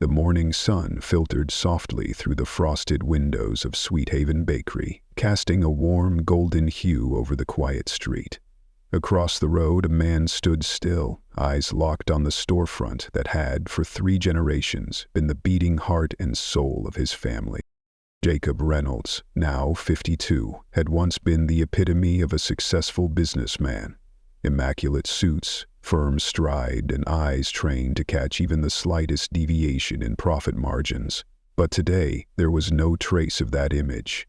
The morning sun filtered softly through the frosted windows of Sweet Haven Bakery, casting a warm golden hue over the quiet street. Across the road, a man stood still, eyes locked on the storefront that had, for 3 generations, been the beating heart and soul of his family. Jacob Reynolds, now 52, had once been the epitome of a successful businessman. Immaculate suits, firm stride, and eyes trained to catch even the slightest deviation in profit margins. But today, there was no trace of that image.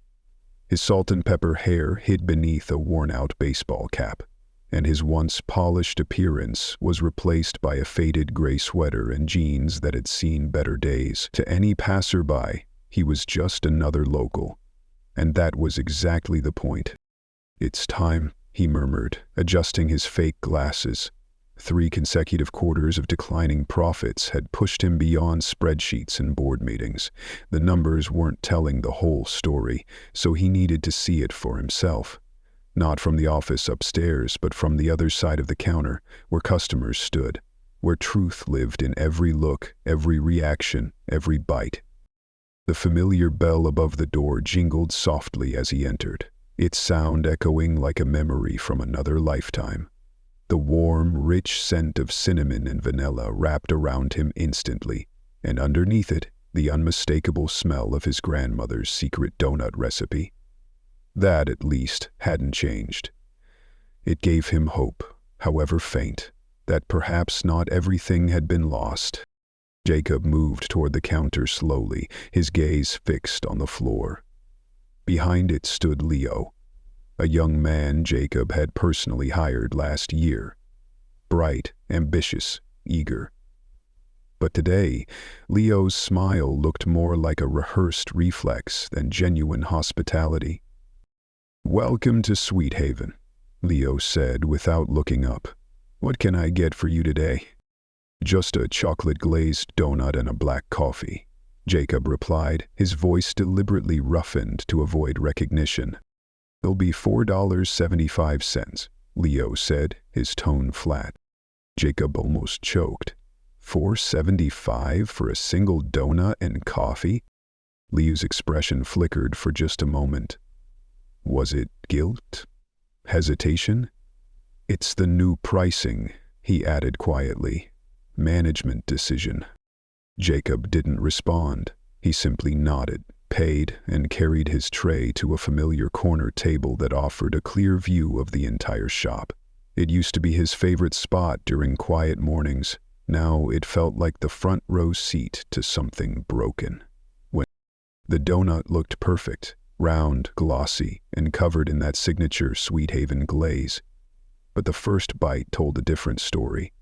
His salt-and-pepper hair hid beneath a worn-out baseball cap, and his once polished appearance was replaced by a faded gray sweater and jeans that had seen better days. To any passerby, he was just another local. And that was exactly the point. "It's time," he murmured, adjusting his fake glasses. 3 consecutive quarters of declining profits had pushed him beyond spreadsheets and board meetings. The numbers weren't telling the whole story, so he needed to see it for himself. Not from the office upstairs, but from the other side of the counter, where customers stood, where truth lived in every look, every reaction, every bite. The familiar bell above the door jingled softly as he entered, its sound echoing like a memory from another lifetime. The warm, rich scent of cinnamon and vanilla wrapped around him instantly, and underneath it, the unmistakable smell of his grandmother's secret donut recipe. That, at least, hadn't changed. It gave him hope, however faint, that perhaps not everything had been lost. Jacob moved toward the counter slowly, his gaze fixed on the floor. Behind it stood Leo, a young man Jacob had personally hired last year. Bright, ambitious, eager. But today, Leo's smile looked more like a rehearsed reflex than genuine hospitality. "Welcome to Sweet Haven," Leo said without looking up. "What can I get for you today?" "Just a chocolate-glazed donut and a black coffee," Jacob replied, his voice deliberately roughened to avoid recognition. "It'll be $4.75, Leo said, his tone flat. Jacob almost choked. $4.75 for a single donut and coffee? Leo's expression flickered for just a moment. Was it guilt? Hesitation? "It's the new pricing," he added quietly. "Management decision." Jacob didn't respond. He simply nodded, paid, and carried his tray to a familiar corner table that offered a clear view of the entire shop. It used to be his favorite spot during quiet mornings. Now it felt like the front row seat to something broken. The donut looked perfect, round, glossy, and covered in that signature Sweet Haven glaze. But the first bite told a different story.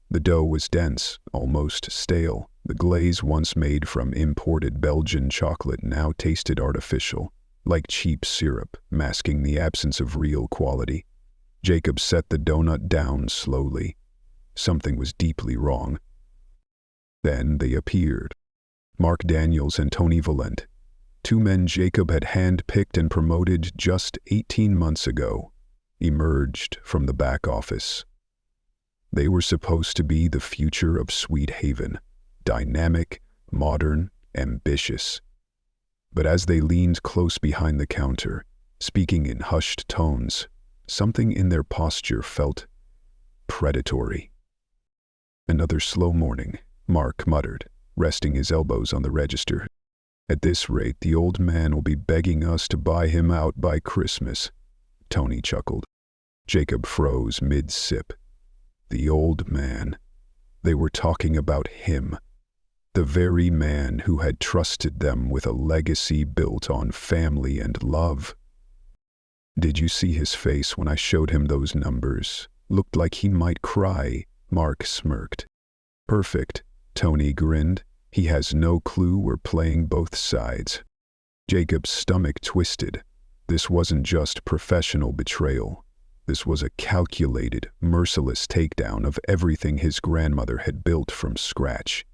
The dough was dense, almost stale. The glaze, once made from imported Belgian chocolate, now tasted artificial, like cheap syrup, masking the absence of real quality. Jacob set the donut down slowly. Something was deeply wrong. Then they appeared. Mark Daniels and Tony Valent, 2 men Jacob had hand-picked and promoted just 18 months ago, emerged from the back office. They were supposed to be the future of Sweet Haven, dynamic, modern, ambitious. But as they leaned close behind the counter, speaking in hushed tones, something in their posture felt predatory. "Another slow morning," Mark muttered, resting his elbows on the register. "At this rate, the old man will be begging us to buy him out by Christmas." Tony chuckled. Jacob froze mid-sip. The old man. They were talking about him. The very man who had trusted them with a legacy built on family and love. "Did you see his face when I showed him those numbers? Looked like he might cry," Mark smirked. "Perfect," Tony grinned. "He has no clue we're playing both sides." Jacob's stomach twisted. This wasn't just professional betrayal. This was a calculated, merciless takedown of everything his grandmother had built from scratch.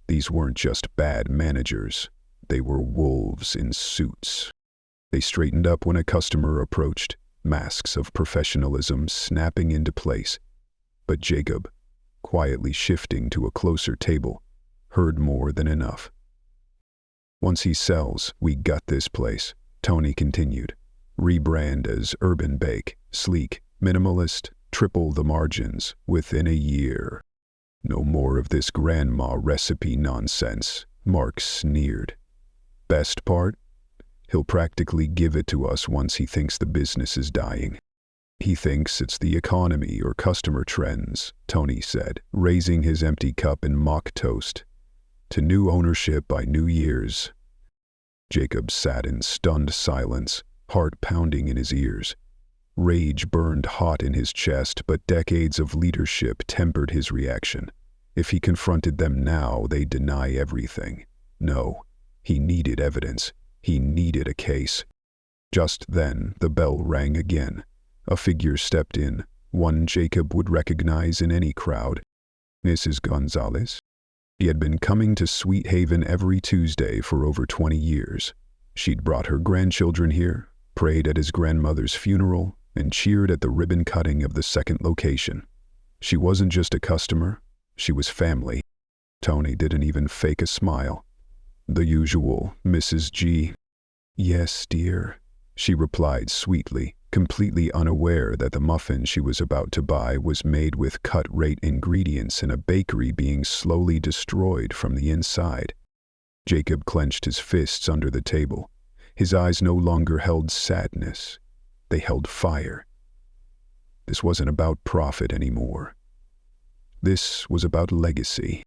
These weren't just bad managers. They were wolves in suits. They straightened up when a customer approached, masks of professionalism snapping into place. But Jacob, quietly shifting to a closer table, heard more than enough. Once he sells, we gut this place, Tony continued. Rebrand as Urban Bake, sleek, minimalist, triple the margins within a year. No more of this grandma recipe nonsense, Mark sneered. Best part? He'll practically give it to us once he thinks the business is dying. He thinks it's the economy or customer trends, Tony said, raising his empty cup in mock toast. To new ownership by New Year's. Jacob sat in stunned silence, heart pounding in his ears. Rage burned hot in his chest, but decades of leadership tempered his reaction. If he confronted them now, they'd deny everything. No, he needed evidence. He needed a case. Just then, the bell rang again. A figure stepped in, one Jacob would recognize in any crowd. Mrs. Gonzalez. She had been coming to Sweet Haven every Tuesday for over 20 years. She'd brought her grandchildren here, prayed at his grandmother's funeral, and cheered at the ribbon cutting of the second location. She wasn't just a customer, she was family. Tony didn't even fake a smile. The usual, Mrs. G. Yes, dear, she replied sweetly, completely unaware that the muffin she was about to buy was made with cut-rate ingredients in a bakery being slowly destroyed from the inside. Jacob clenched his fists under the table. His eyes no longer held sadness. They held fire. This wasn't about profit anymore. This was about legacy.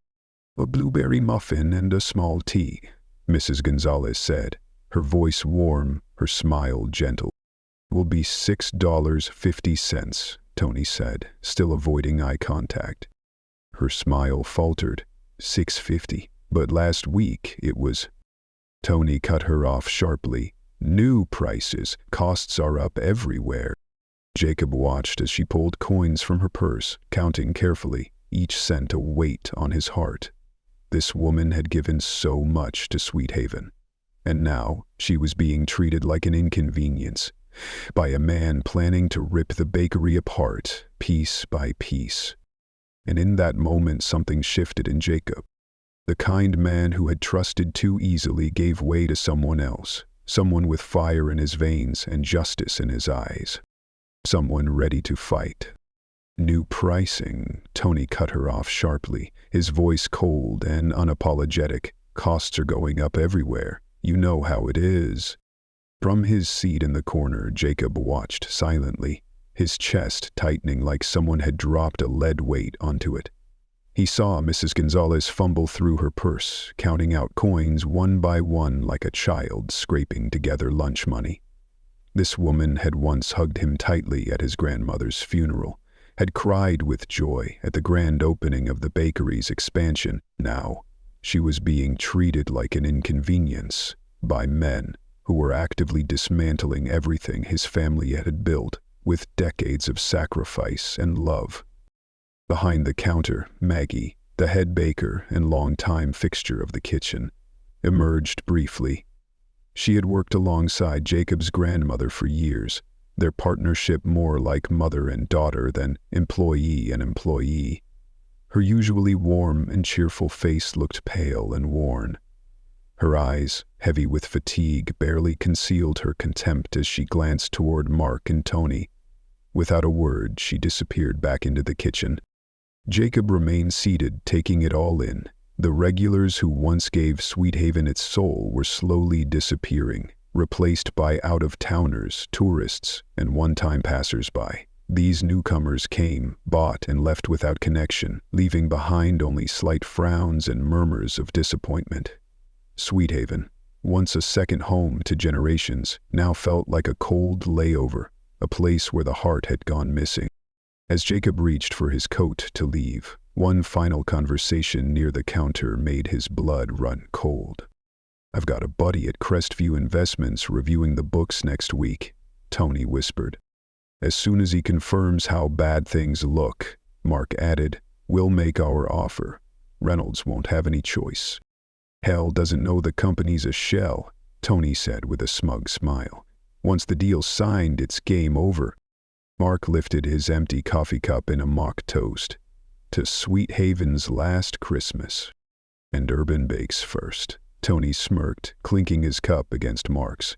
A blueberry muffin and a small tea, Mrs. Gonzalez said, her voice warm, her smile gentle. Will be $6.50, Tony said, still avoiding eye contact. Her smile faltered. $6.50, but last week it was. Tony cut her off sharply. New prices, costs are up everywhere. Jacob watched as she pulled coins from her purse, counting carefully, each cent a weight on his heart. This woman had given so much to Sweet Haven, and now she was being treated like an inconvenience, by a man planning to rip the bakery apart, piece by piece. And in that moment something shifted in Jacob. The kind man who had trusted too easily gave way to someone else, someone with fire in his veins and justice in his eyes. Someone ready to fight. New pricing, Tony cut her off sharply, his voice cold and unapologetic. Costs are going up everywhere. You know how it is. From his seat in the corner, Jacob watched silently, his chest tightening like someone had dropped a lead weight onto it. He saw Mrs. Gonzalez fumble through her purse, counting out coins one by one like a child scraping together lunch money. This woman had once hugged him tightly at his grandmother's funeral, had cried with joy at the grand opening of the bakery's expansion. Now, she was being treated like an inconvenience by men who were actively dismantling everything his family had built with decades of sacrifice and love. Behind the counter, Maggie, the head baker and longtime fixture of the kitchen, emerged briefly. She had worked alongside Jacob's grandmother for years, their partnership more like mother and daughter than employee and employee. Her usually warm and cheerful face looked pale and worn. Her eyes, heavy with fatigue, barely concealed her contempt as she glanced toward Mark and Tony. Without a word, she disappeared back into the kitchen. Jacob remained seated, taking it all in. The regulars who once gave Sweet Haven its soul were slowly disappearing, replaced by out-of-towners, tourists, and one-time passers-by. These newcomers came, bought, and left without connection, leaving behind only slight frowns and murmurs of disappointment. Sweet Haven, once a second home to generations, now felt like a cold layover, a place where the heart had gone missing. As Jacob reached for his coat to leave, one final conversation near the counter made his blood run cold. I've got a buddy at Crestview Investments reviewing the books next week, Tony whispered. As soon as he confirms how bad things look, Mark added, we'll make our offer. Reynolds won't have any choice. Hell doesn't know the company's a shell, Tony said with a smug smile. Once the deal's signed, it's game over. Mark lifted his empty coffee cup in a mock toast. To Sweet Haven's last Christmas. And Urban Bakes first. Tony smirked, clinking his cup against Mark's.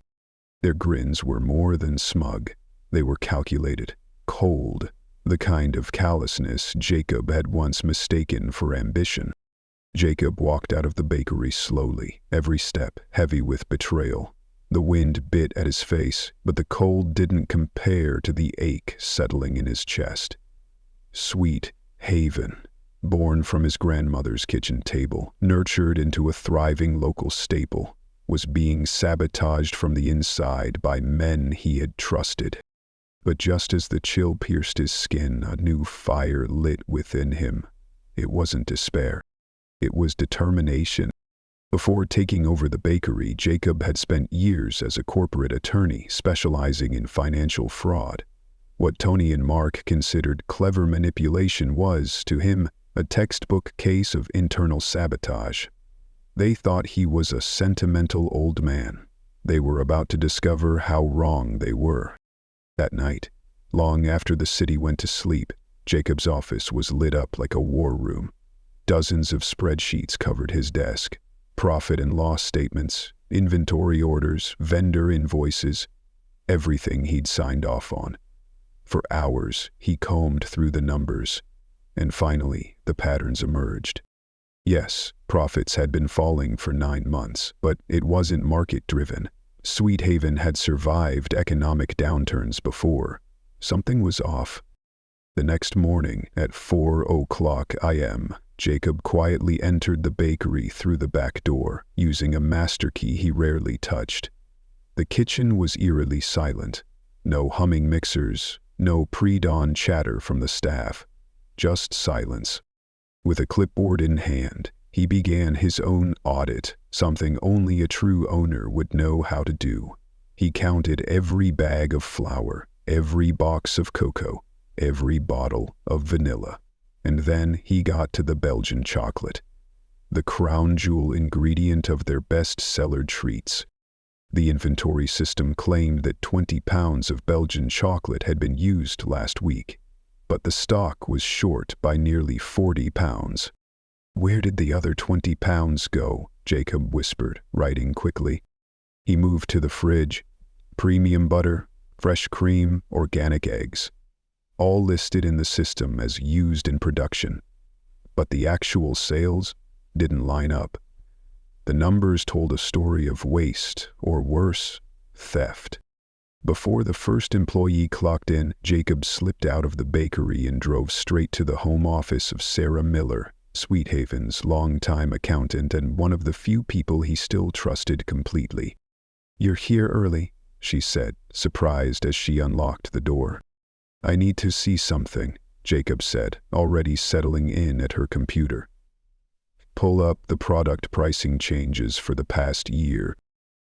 Their grins were more than smug. They were calculated, cold, the kind of callousness Jacob had once mistaken for ambition. Jacob walked out of the bakery slowly, every step heavy with betrayal. The wind bit at his face, but the cold didn't compare to the ache settling in his chest. Sweet Haven, born from his grandmother's kitchen table, nurtured into a thriving local staple, was being sabotaged from the inside by men he had trusted. But just as the chill pierced his skin, a new fire lit within him. It wasn't despair. It was determination. Before taking over the bakery, Jacob had spent years as a corporate attorney specializing in financial fraud. What Tony and Mark considered clever manipulation was, to him, a textbook case of internal sabotage. They thought he was a sentimental old man. They were about to discover how wrong they were. That night, long after the city went to sleep, Jacob's office was lit up like a war room. Dozens of spreadsheets covered his desk. Profit and loss statements, inventory orders, vendor invoices, everything he'd signed off on. For hours, he combed through the numbers, and finally, the patterns emerged. Yes, profits had been falling for 9 months, but it wasn't market-driven. Sweet Haven had survived economic downturns before. Something was off. The next morning, at 4:00 a.m., Jacob quietly entered the bakery through the back door, using a master key he rarely touched. The kitchen was eerily silent. No humming mixers, no pre-dawn chatter from the staff. Just silence. With a clipboard in hand, he began his own audit, something only a true owner would know how to do. He counted every bag of flour, every box of cocoa, every bottle of vanilla. And then he got to the Belgian chocolate, the crown jewel ingredient of their best-seller treats. The inventory system claimed that 20 pounds of Belgian chocolate had been used last week, but the stock was short by nearly 40 pounds. "Where did the other 20 pounds go?" Jacob whispered, writing quickly. He moved to the fridge. Premium butter, fresh cream, organic eggs. All listed in the system as used in production. But the actual sales didn't line up. The numbers told a story of waste, or worse, theft. Before the first employee clocked in, Jacob slipped out of the bakery and drove straight to the home office of Sarah Miller, Sweet Haven's longtime accountant and one of the few people he still trusted completely. "You're here early," she said, surprised as she unlocked the door. "I need to see something," Jacob said, already settling in at her computer. Pull up the product pricing changes for the past year.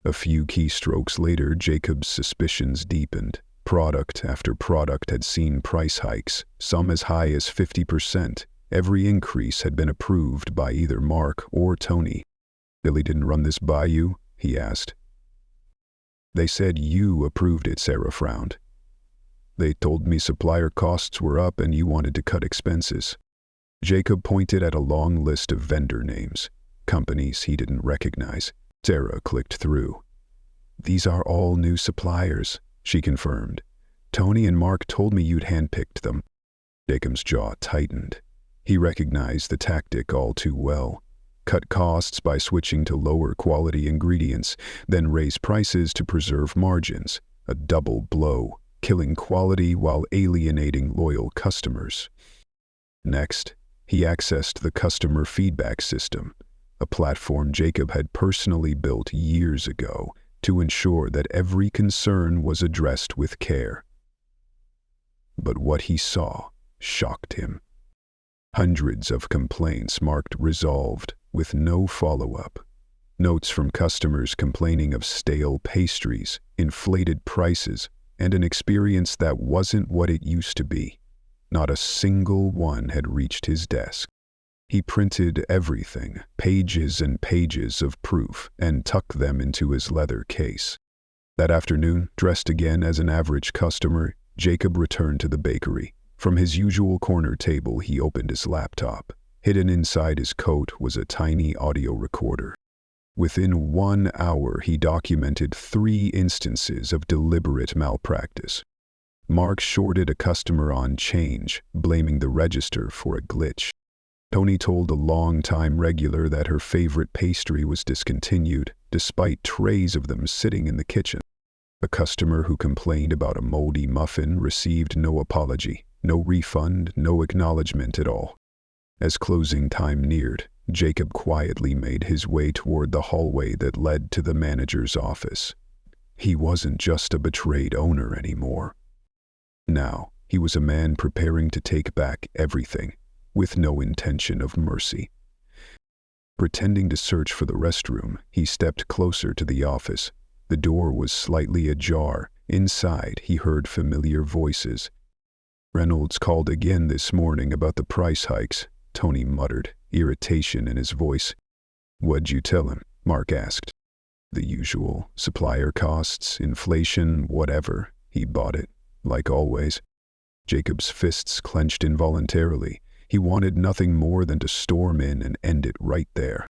A few keystrokes later, Jacob's suspicions deepened. Product after product had seen price hikes, some as high as 50%. Every increase had been approved by either Mark or Tony. "Billy didn't run this by you?" he asked. "They said you approved it," Sarah frowned. "They told me supplier costs were up and you wanted to cut expenses." Jacob pointed at a long list of vendor names, companies he didn't recognize. Sarah clicked through. "These are all new suppliers," she confirmed. "Tony and Mark told me you'd handpicked them." Jacob's jaw tightened. He recognized the tactic all too well. Cut costs by switching to lower quality ingredients, then raise prices to preserve margins. A double blow, killing quality while alienating loyal customers. Next, he accessed the customer feedback system, a platform Jacob had personally built years ago to ensure that every concern was addressed with care. But what he saw shocked him. Hundreds of complaints marked resolved, with no follow-up. Notes from customers complaining of stale pastries, inflated prices, and an experience that wasn't what it used to be. Not a single one had reached his desk. He printed everything, pages and pages of proof, and tucked them into his leather case. That afternoon, dressed again as an average customer, Jacob returned to the bakery. From his usual corner table, he opened his laptop. Hidden inside his coat was a tiny audio recorder. Within 1 hour, he documented 3 instances of deliberate malpractice. Mark shorted a customer on change, blaming the register for a glitch. Tony told a long-time regular that her favorite pastry was discontinued, despite trays of them sitting in the kitchen. A customer who complained about a moldy muffin received no apology, no refund, no acknowledgement at all. As closing time neared, Jacob quietly made his way toward the hallway that led to the manager's office. He wasn't just a betrayed owner anymore. Now, he was a man preparing to take back everything, with no intention of mercy. Pretending to search for the restroom, he stepped closer to the office. The door was slightly ajar. Inside, he heard familiar voices. "Reynolds called again this morning about the price hikes," Tony muttered, irritation in his voice. "What'd you tell him?" Mark asked. "The usual. Supplier costs, inflation, whatever. He bought it, like always." Jacob's fists clenched involuntarily. He wanted nothing more than to storm in and end it right there.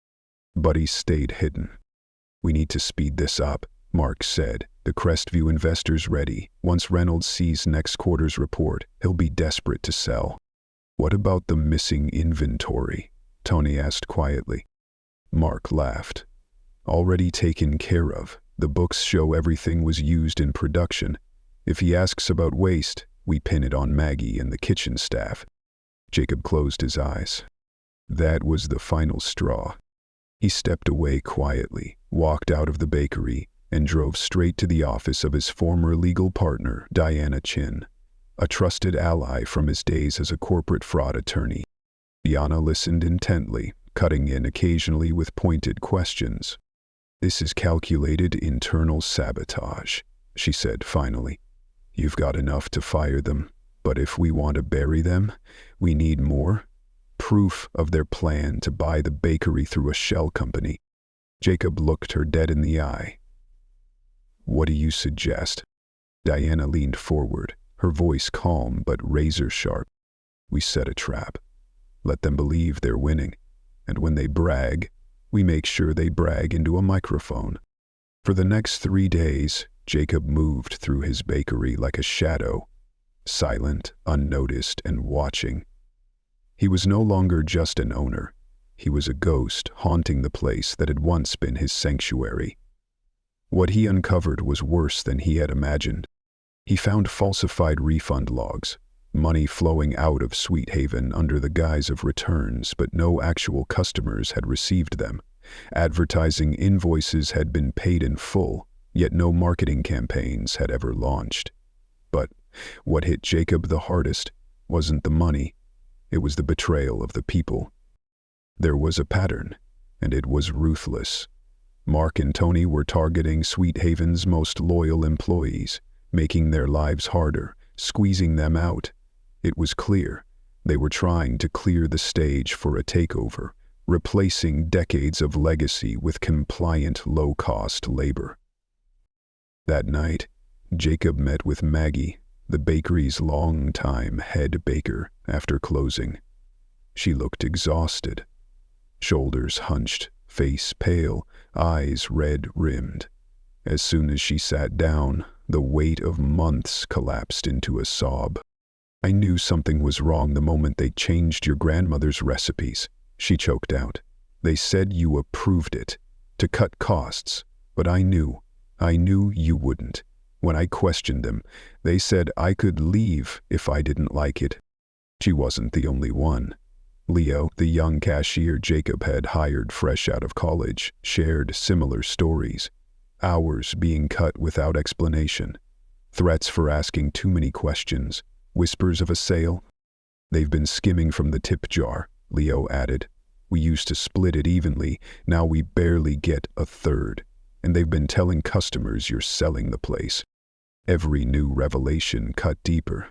But he stayed hidden. "We need to speed this up," Mark said. "The Crestview investor's ready. Once Reynolds sees next quarter's report, he'll be desperate to sell." "What about the missing inventory?" Tony asked quietly. Mark laughed. "Already taken care of. The books show everything was used in production. If he asks about waste, we pin it on Maggie and the kitchen staff." Jacob closed his eyes. That was the final straw. He stepped away quietly, walked out of the bakery, and drove straight to the office of his former legal partner, Diana Chin, a trusted ally from his days as a corporate fraud attorney. Diana listened intently, cutting in occasionally with pointed questions. "This is calculated internal sabotage," she said finally. "You've got enough to fire them, but if we want to bury them, we need more. Proof of their plan to buy the bakery through a shell company." Jacob looked her dead in the eye. "What do you suggest?" Diana leaned forward, her voice calm but razor-sharp. "We set a trap. Let them believe they're winning, and when they brag, we make sure they brag into a microphone." For the next 3 days, Jacob moved through his bakery like a shadow, silent, unnoticed, and watching. He was no longer just an owner. He was a ghost haunting the place that had once been his sanctuary. What he uncovered was worse than he had imagined. He found falsified refund logs, money flowing out of Sweet Haven under the guise of returns, but no actual customers had received them. Advertising invoices had been paid in full, yet no marketing campaigns had ever launched. But what hit Jacob the hardest wasn't the money, it was the betrayal of the people. There was a pattern, and it was ruthless. Mark and Tony were targeting Sweet Haven's most loyal employees, making their lives harder, squeezing them out. It was clear they were trying to clear the stage for a takeover, replacing decades of legacy with compliant, low-cost labor. That night, Jacob met with Maggie, the bakery's long-time head baker, after closing. She looked exhausted, shoulders hunched, face pale, eyes red-rimmed. As soon as she sat down, the weight of months collapsed into a sob. "I knew something was wrong the moment they changed your grandmother's recipes," she choked out. "They said you approved it, to cut costs, but I knew you wouldn't. When I questioned them, they said I could leave if I didn't like it." She wasn't the only one. Leo, the young cashier Jacob had hired fresh out of college, shared similar stories. Hours being cut without explanation. Threats for asking too many questions. Whispers of a sale. "They've been skimming from the tip jar," Leo added. "We used to split it evenly, now we barely get a third. And they've been telling customers you're selling the place." Every new revelation cut deeper.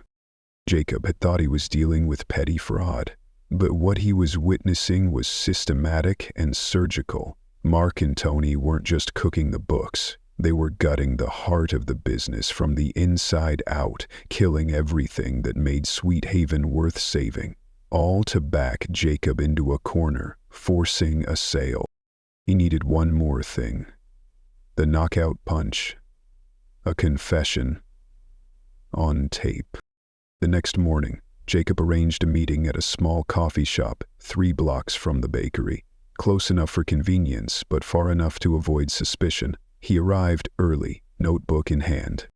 Jacob had thought he was dealing with petty fraud, but what he was witnessing was systematic and surgical. Mark and Tony weren't just cooking the books, they were gutting the heart of the business from the inside out, killing everything that made Sweet Haven worth saving. all to back Jacob into a corner, forcing a sale. He needed one more thing. The knockout punch. A confession. On tape. The next morning, Jacob arranged a meeting at a small coffee shop 3 blocks from the bakery. Close enough for convenience, but far enough to avoid suspicion. He arrived early, notebook in hand.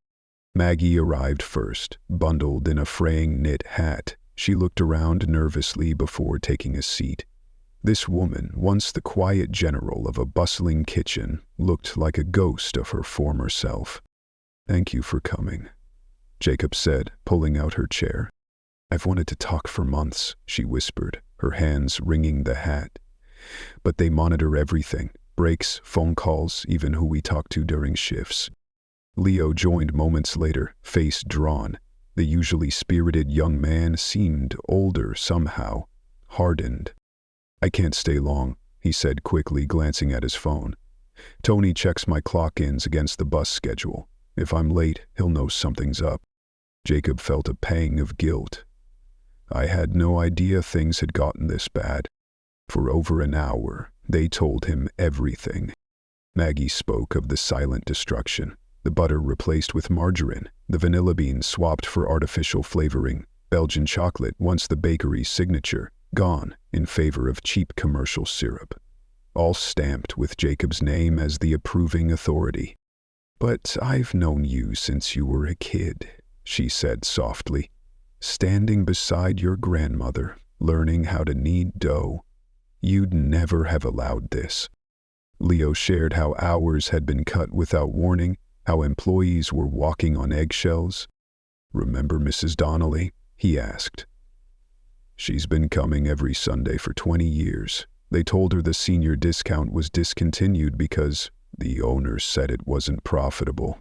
Maggie arrived first, bundled in a fraying knit hat. She looked around nervously before taking a seat. This woman, once the quiet general of a bustling kitchen, looked like a ghost of her former self. "Thank you for coming," Jacob said, pulling out her chair. "I've wanted to talk for months," she whispered, her hands wringing the hat. "But they monitor everything, breaks, phone calls, even who we talk to during shifts." Leo joined moments later, face drawn. The usually spirited young man seemed older somehow, hardened. "I can't stay long," he said quickly, glancing at his phone. "Tony checks my clock-ins against the bus schedule. If I'm late, he'll know something's up." Jacob felt a pang of guilt. "I had no idea things had gotten this bad." For over an hour, they told him everything. Maggie spoke of the silent destruction, the butter replaced with margarine, the vanilla beans swapped for artificial flavoring, Belgian chocolate, once the bakery's signature, gone in favor of cheap commercial syrup. All stamped with Jacob's name as the approving authority. "But I've known you since you were a kid," she said softly, "standing beside your grandmother, learning how to knead dough. You'd never have allowed this." Leo shared how hours had been cut without warning, how employees were walking on eggshells. "Remember Mrs. Donnelly?" he asked. "She's been coming every Sunday for 20 years. They told her the senior discount was discontinued because the owner said it wasn't profitable.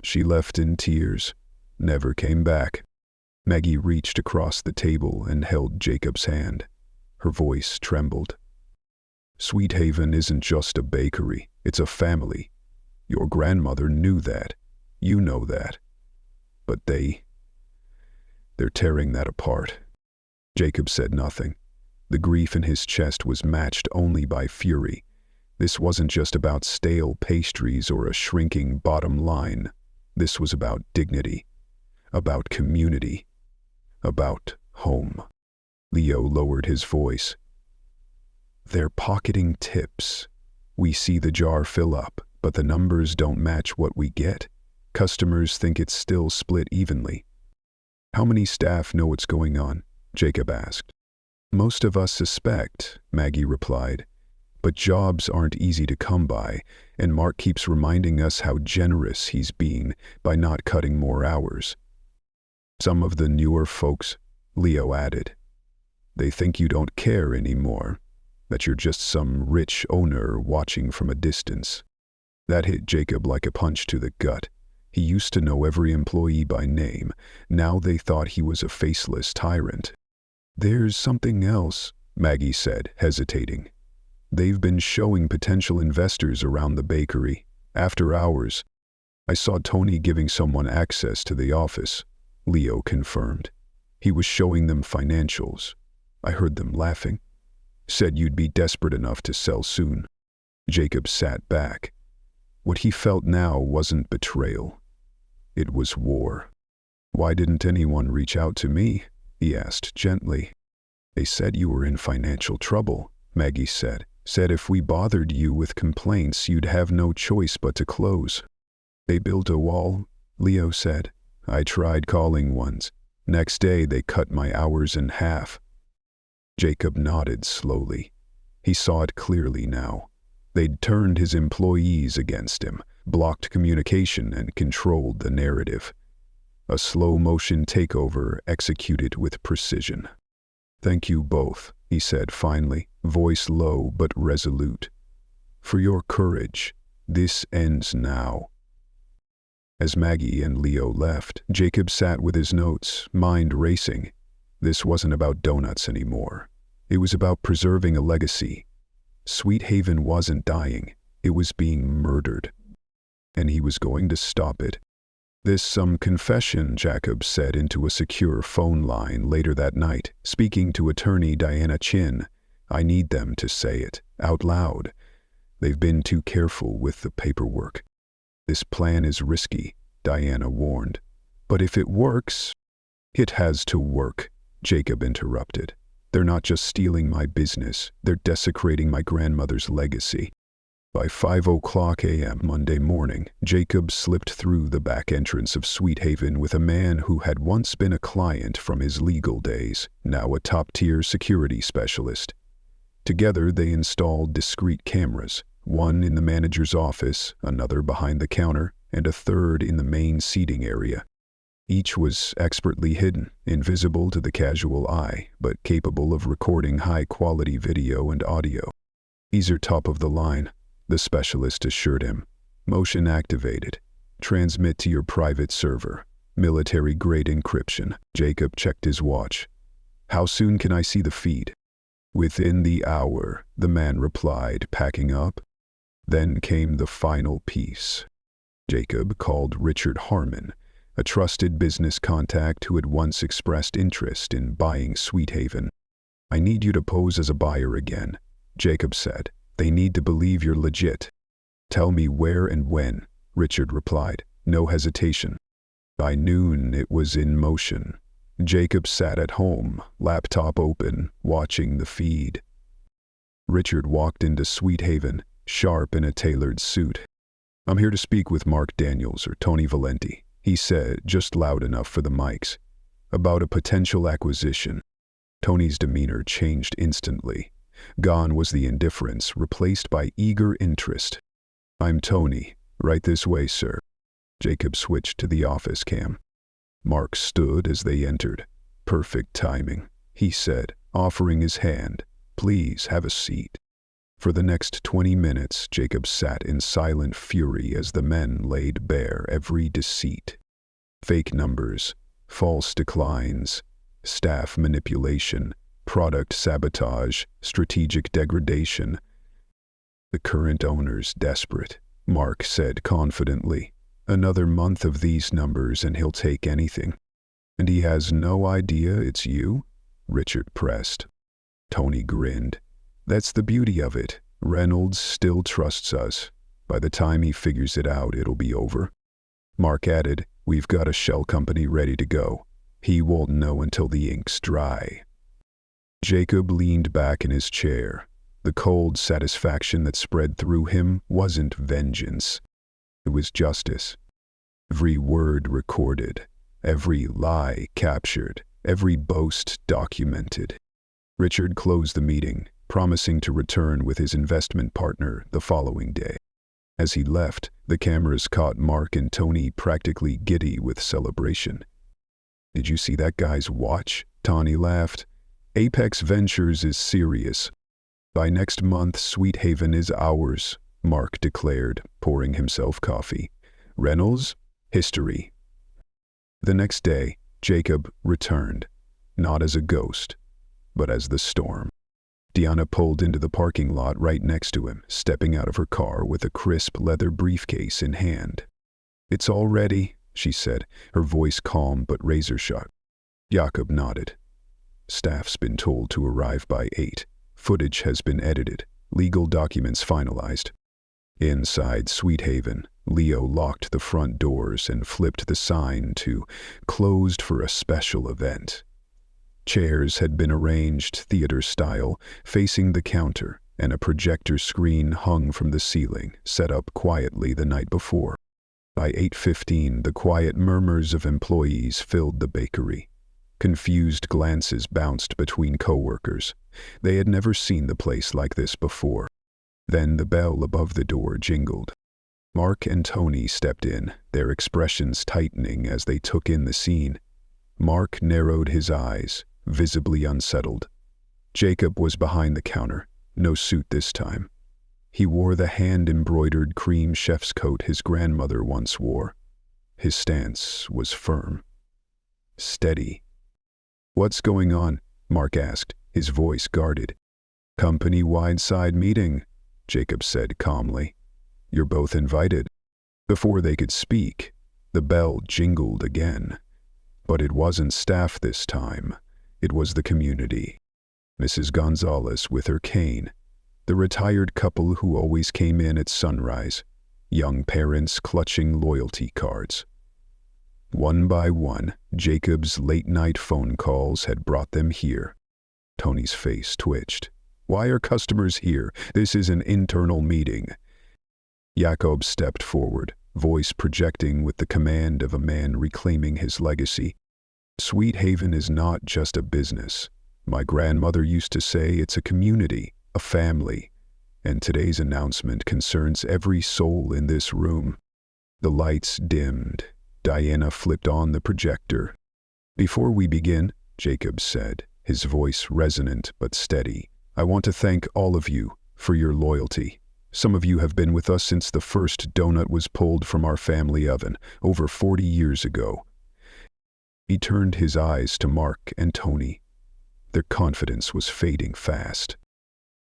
She left in tears, never came back." Maggie reached across the table and held Jacob's hand. Her voice trembled. "Sweet Haven isn't just a bakery, it's a family. Your grandmother knew that. You know that. But they're tearing that apart." Jacob said nothing. The grief in his chest was matched only by fury. This wasn't just about stale pastries or a shrinking bottom line. This was about dignity, about community, about home. Leo lowered his voice. "They're pocketing tips. We see the jar fill up, but the numbers don't match what we get. Customers think it's still split evenly." "How many staff know what's going on?" Jacob asked. "Most of us suspect," Maggie replied. "But jobs aren't easy to come by, and Mark keeps reminding us how generous he's being by not cutting more hours." "Some of the newer folks," Leo added. "They think you don't care anymore, that you're just some rich owner watching from a distance." That hit Jacob like a punch to the gut. He used to know every employee by name. Now they thought he was a faceless tyrant. "There's something else," Maggie said, hesitating. "They've been showing potential investors around the bakery, after hours. I saw Tony giving someone access to the office," Leo confirmed. "He was showing them financials. I heard them laughing. Said you'd be desperate enough to sell soon." Jacob sat back. What he felt now wasn't betrayal. It was war. "Why didn't anyone reach out to me?" he asked gently. "They said you were in financial trouble," Maggie said. "Said if we bothered you with complaints, you'd have no choice but to close." "They built a wall," Leo said. "I tried calling once. Next day they cut my hours in half." Jacob nodded slowly. He saw it clearly now. They'd turned his employees against him, blocked communication and controlled the narrative. A slow-motion takeover executed with precision. "Thank you both," he said finally, voice low but resolute. "For your courage. This ends now." As Maggie and Leo left, Jacob sat with his notes, mind racing. This wasn't about donuts anymore. It was about preserving a legacy. Sweet Haven wasn't dying. It was being murdered. And he was going to stop it. "This some confession," Jacob said into a secure phone line later that night, speaking to attorney Diana Chin. "I need them to say it, out loud. They've been too careful with the paperwork." "This plan is risky," Diana warned. "But if it works—" "It has to work," Jacob interrupted. "They're not just stealing my business, they're desecrating my grandmother's legacy." By 5:00 a.m. Monday morning, Jacob slipped through the back entrance of Sweet Haven with a man who had once been a client from his legal days, now a top-tier security specialist. Together they installed discreet cameras, one in the manager's office, another behind the counter, and a third in the main seating area. Each was expertly hidden, invisible to the casual eye, but capable of recording high-quality video and audio. "These are top of the line," the specialist assured him. "Motion activated. Transmit to your private server. Military-grade encryption." Jacob checked his watch. "How soon can I see the feed?" "Within the hour," the man replied, packing up. Then came the final piece. Jacob called Richard Harmon, a trusted business contact who had once expressed interest in buying Sweet Haven. "I need you to pose as a buyer again," Jacob said. "They need to believe you're legit." "Tell me where and when," Richard replied, no hesitation. By noon it was in motion. Jacob sat at home, laptop open, watching the feed. Richard walked into Sweet Haven, sharp in a tailored suit. "I'm here to speak with Mark Daniels or Tony Valenti," he said, just loud enough for the mics. "About a potential acquisition." Tony's demeanor changed instantly. Gone was the indifference, replaced by eager interest. "I'm Tony. Right this way, sir." Jacob switched to the office cam. Mark stood as they entered. "Perfect timing," he said, offering his hand. "Please have a seat." For the next 20 minutes, Jacob sat in silent fury as the men laid bare every deceit. Fake numbers, false declines, staff manipulation, product sabotage, strategic degradation. "The current owner's desperate," Mark said confidently. "Another month of these numbers and he'll take anything." "And he has no idea it's you?" Richard pressed. Tony grinned. "That's the beauty of it. Reynolds still trusts us. By the time he figures it out, it'll be over." Mark added, "We've got a shell company ready to go. He won't know until the ink's dry." Jacob leaned back in his chair. The cold satisfaction that spread through him wasn't vengeance. It was justice. Every word recorded, every lie captured, every boast documented. Richard closed the meeting, promising to return with his investment partner the following day. As he left, the cameras caught Mark and Tony practically giddy with celebration. "Did you see that guy's watch?" Tony laughed. "Apex Ventures is serious. By next month, Sweet Haven is ours," Mark declared, pouring himself coffee. "Reynolds? History." The next day, Jacob returned, not as a ghost, but as the storm. Diana pulled into the parking lot right next to him, stepping out of her car with a crisp leather briefcase in hand. "It's all ready," she said, her voice calm but razor-sharp. Jacob nodded. "Staff's been told to arrive by 8. Footage has been edited, legal documents finalized." Inside Sweet Haven, Leo locked the front doors and flipped the sign to "Closed for a special event." Chairs had been arranged theater-style, facing the counter, and a projector screen hung from the ceiling, set up quietly the night before. By 8:15, the quiet murmurs of employees filled the bakery. Confused glances bounced between coworkers. They had never seen the place like this before. Then the bell above the door jingled. Mark and Tony stepped in, their expressions tightening as they took in the scene. Mark narrowed his eyes, visibly unsettled. Jacob was behind the counter, no suit this time. He wore the hand-embroidered cream chef's coat his grandmother once wore. His stance was firm, steady. "What's going on?" Mark asked, his voice guarded. "Company-wide side meeting," Jacob said calmly. "You're both invited." Before they could speak, The bell jingled again. But it wasn't staff this time. It was the community. Mrs. Gonzalez with her cane, the retired couple who always came in at sunrise, young parents clutching loyalty cards. One by one, Jacob's late-night phone calls had brought them here. Tony's face twitched. "Why are customers here? This is an internal meeting." Jacob stepped forward, voice projecting with the command of a man reclaiming his legacy. "Sweet Haven is not just a business. My grandmother used to say it's a community, a family, and today's announcement concerns every soul in this room." The lights dimmed. Diana flipped on the projector. "Before we begin," Jacob said, his voice resonant but steady, "I want to thank all of you for your loyalty. Some of you have been with us since the first donut was pulled from our family oven, over 40 years ago." He turned his eyes to Mark and Tony. Their confidence was fading fast.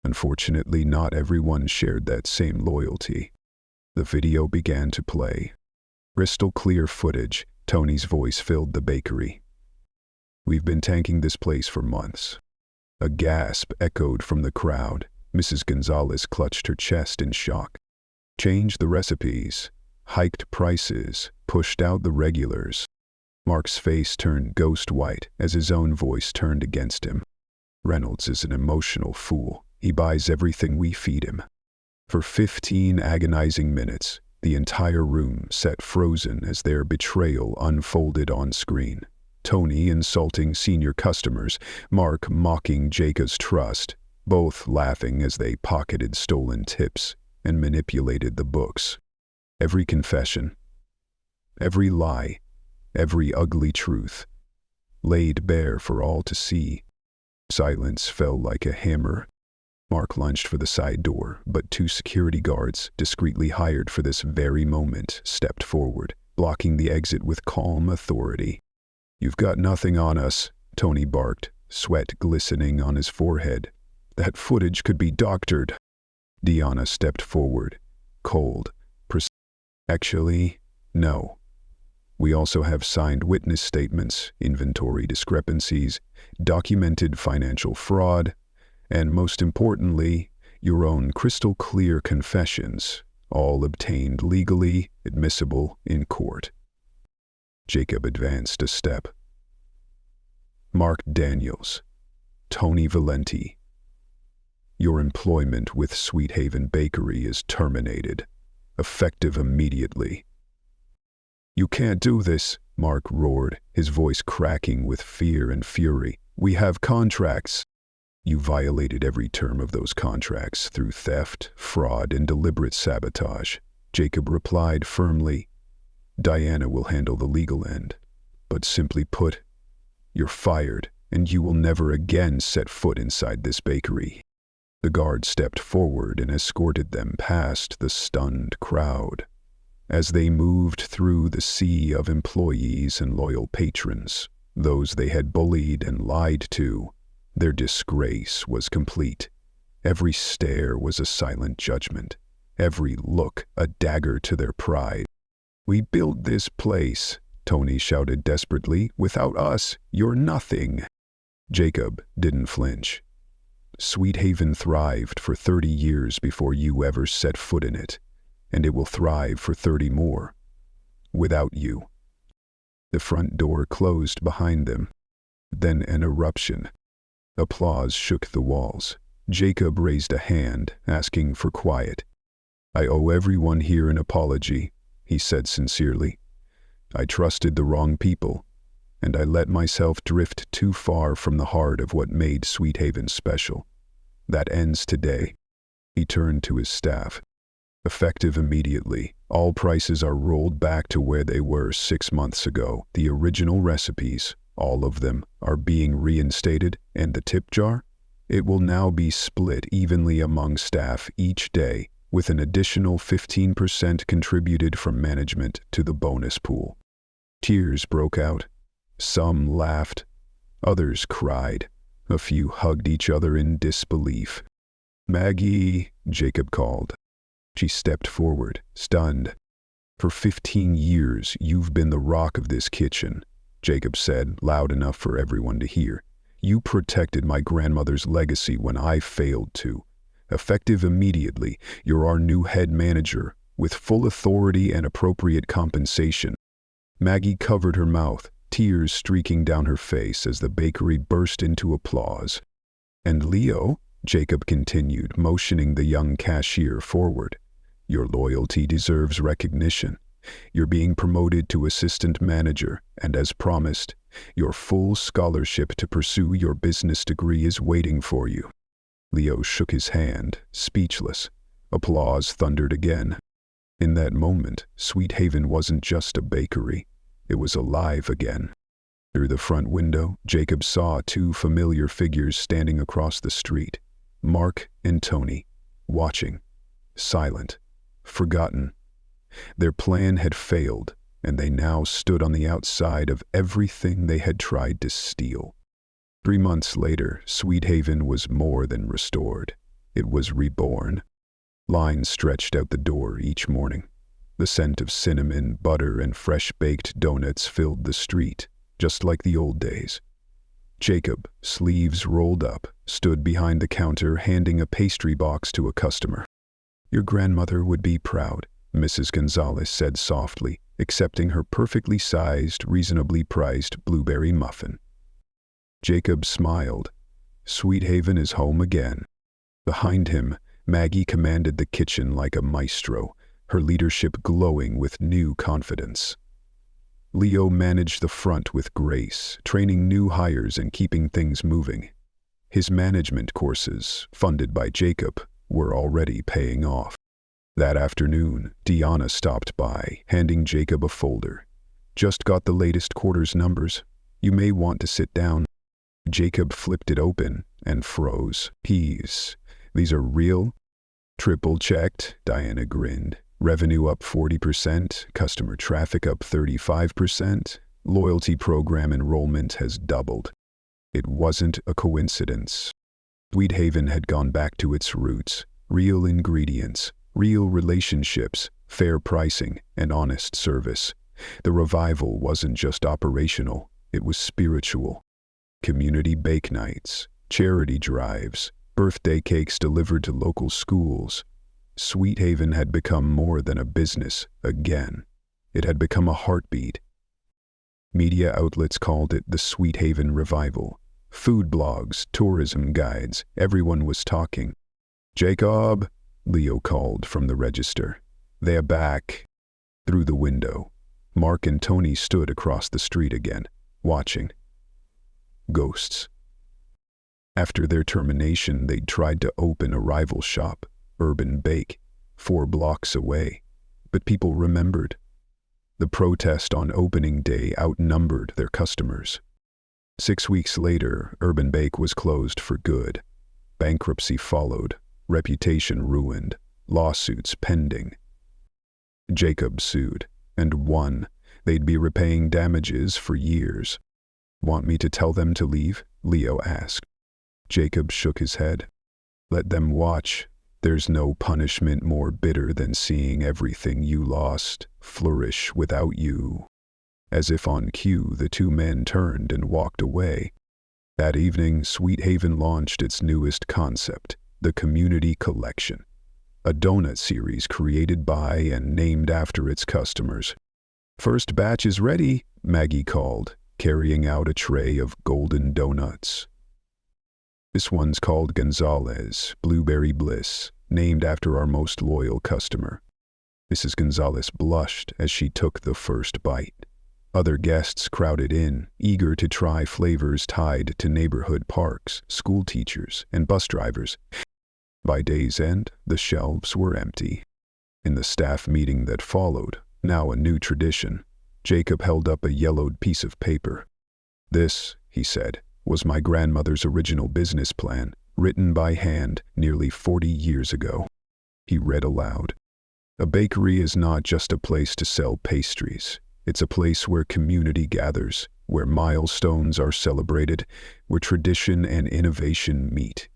Unfortunately, not everyone shared that same loyalty. The video began to play. Crystal clear footage. Tony's voice filled the bakery. "We've been tanking this place for months." A gasp echoed from the crowd. Mrs. Gonzalez clutched her chest in shock. "Changed the recipes, hiked prices, pushed out the regulars." Mark's face turned ghost white as his own voice turned against him. "Reynolds is an emotional fool. He buys everything we feed him." For 15 agonizing minutes, the entire room sat frozen as their betrayal unfolded on screen. Tony insulting senior customers, Mark mocking Jacob's trust, both laughing as they pocketed stolen tips and manipulated the books. Every confession, every lie, every ugly truth, laid bare for all to see. Silence fell like a hammer. Mark lunged for the side door, but 2 security guards, discreetly hired for this very moment, stepped forward, blocking the exit with calm authority. "You've got nothing on us," Tony barked, sweat glistening on his forehead. "That footage could be doctored." Diana stepped forward, cold. "Actually, no. We also have signed witness statements, inventory discrepancies, documented financial fraud, and most importantly, your own crystal clear confessions, all obtained legally, admissible in court." Jacob advanced a step. "Mark Daniels, Tony Valenti, your employment with Sweet Haven Bakery is terminated, effective immediately." "You can't do this," Mark roared, his voice cracking with fear and fury. "We have contracts." "You violated every term of those contracts through theft, fraud, and deliberate sabotage," Jacob replied firmly. "Diana will handle the legal end. But simply put, you're fired, and you will never again set foot inside this bakery." The guard stepped forward and escorted them past the stunned crowd. As they moved through the sea of employees and loyal patrons, those they had bullied and lied to, their disgrace was complete. Every stare was a silent judgment, every look a dagger to their pride. "We built this place," Tony shouted desperately. "Without us, you're nothing." Jacob didn't flinch. "Sweet Haven thrived for 30 years before you ever set foot in it, and it will thrive for 30 more. Without you." The front door closed behind them. Then an eruption. Applause shook the walls. Jacob raised a hand, asking for quiet. "I owe everyone here an apology," he said sincerely. "I trusted the wrong people, and I let myself drift too far from the heart of what made Sweet Haven special. That ends today." He turned to his staff. "Effective immediately, all prices are rolled back to where they were 6 months ago. The original recipes, all of them, are being reinstated, and the tip jar? It will now be split evenly among staff each day, with an additional 15% contributed from management to the bonus pool." Tears broke out. Some laughed. Others cried. A few hugged each other in disbelief. "Maggie," Jacob called. She stepped forward, stunned. For 15 years, you've been the rock of this kitchen, Jacob said, loud enough for everyone to hear. You protected my grandmother's legacy when I failed to. Effective immediately, you're our new head manager, with full authority and appropriate compensation. Maggie covered her mouth, tears streaking down her face as the bakery burst into applause. And Leo, Jacob continued, motioning the young cashier forward. Your loyalty deserves recognition. You're being promoted to assistant manager, and as promised, your full scholarship to pursue your business degree is waiting for you. Leo shook his hand, speechless. Applause thundered again. In that moment, Sweet Haven wasn't just a bakery. It was alive again. Through the front window, Jacob saw two familiar figures standing across the street. Mark and Tony, watching, silent, forgotten. Their plan had failed, and they now stood on the outside of everything they had tried to steal. 3 months later, Sweet Haven was more than restored. It was reborn. Lines stretched out the door each morning. The scent of cinnamon, butter, and fresh-baked donuts filled the street, just like the old days. Jacob, sleeves rolled up, stood behind the counter handing a pastry box to a customer. Your grandmother would be proud, Mrs. Gonzalez said softly, accepting her perfectly sized, reasonably priced blueberry muffin. Jacob smiled. Sweet Haven is home again. Behind him, Maggie commanded the kitchen like a maestro, her leadership glowing with new confidence. Leo managed the front with grace, training new hires and keeping things moving. His management courses, funded by Jacob, were already paying off. That afternoon, Deanna stopped by, handing Jacob a folder. Just got the latest quarter's numbers. You may want to sit down. Jacob flipped it open and froze. These are real? Triple-checked, Diana grinned. Revenue up 40%, customer traffic up 35%, loyalty program enrollment has doubled. It wasn't a coincidence. Sweet Haven had gone back to its roots, real ingredients, real relationships, fair pricing, and honest service. The revival wasn't just operational, it was spiritual. Community bake nights, charity drives, birthday cakes delivered to local schools. Sweet Haven had become more than a business again. It had become a heartbeat. Media outlets called it the Sweet Haven Revival. Food blogs, tourism guides, everyone was talking. Jacob, Leo called from the register. They're back. Through the window, Mark and Tony stood across the street again, watching. Ghosts. After their termination, they'd tried to open a rival shop, Urban Bake, 4 blocks away, but people remembered. The protest on opening day outnumbered their customers. 6 weeks later, Urban Bake was closed for good. Bankruptcy followed, reputation ruined, lawsuits pending. Jacob sued, and won. They'd be repaying damages for years. Want me to tell them to leave? Leo asked. Jacob shook his head. Let them watch. There's no punishment more bitter than seeing everything you lost flourish without you. As if on cue, the two men turned and walked away. That evening, Sweet Haven launched its newest concept, the Community Collection, a donut series created by and named after its customers. First batch is ready, Maggie called, carrying out a tray of golden donuts. This one's called Gonzalez, Blueberry Bliss, named after our most loyal customer. Mrs. Gonzalez blushed as she took the first bite. Other guests crowded in, eager to try flavors tied to neighborhood parks, school teachers, and bus drivers. By day's end, the shelves were empty. In the staff meeting that followed, now a new tradition, Jacob held up a yellowed piece of paper. This, he said, was my grandmother's original business plan, written by hand nearly 40 years ago. He read aloud. A bakery is not just a place to sell pastries. It's a place where community gathers, where milestones are celebrated, where tradition and innovation meet.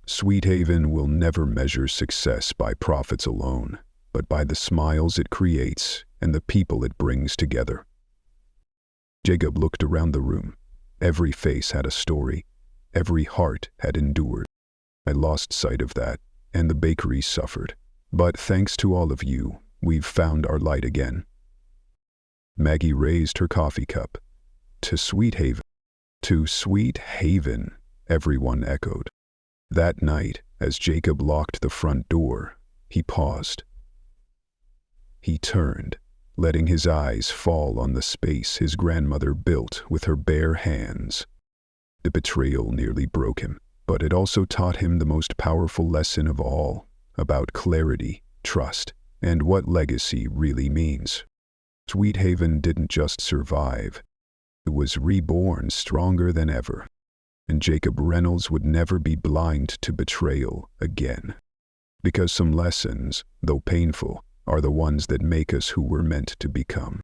Sweet Haven will never measure success by profits alone. but by the smiles it creates and the people it brings together. Jacob looked around the room. Every face had a story. Every heart had endured. I lost sight of that, and the bakery suffered. But thanks to all of you, we've found our light again. Maggie raised her coffee cup. To Sweet Haven. To Sweet Haven, everyone echoed. That night, as Jacob locked the front door, he paused. He turned, letting his eyes fall on the space his grandmother built with her bare hands. The betrayal nearly broke him, but it also taught him the most powerful lesson of all, about clarity, trust, and what legacy really means. Sweet Haven didn't just survive. It was reborn stronger than ever. And Jacob Reynolds would never be blind to betrayal again. Because some lessons, though painful, are the ones that make us who we're meant to become.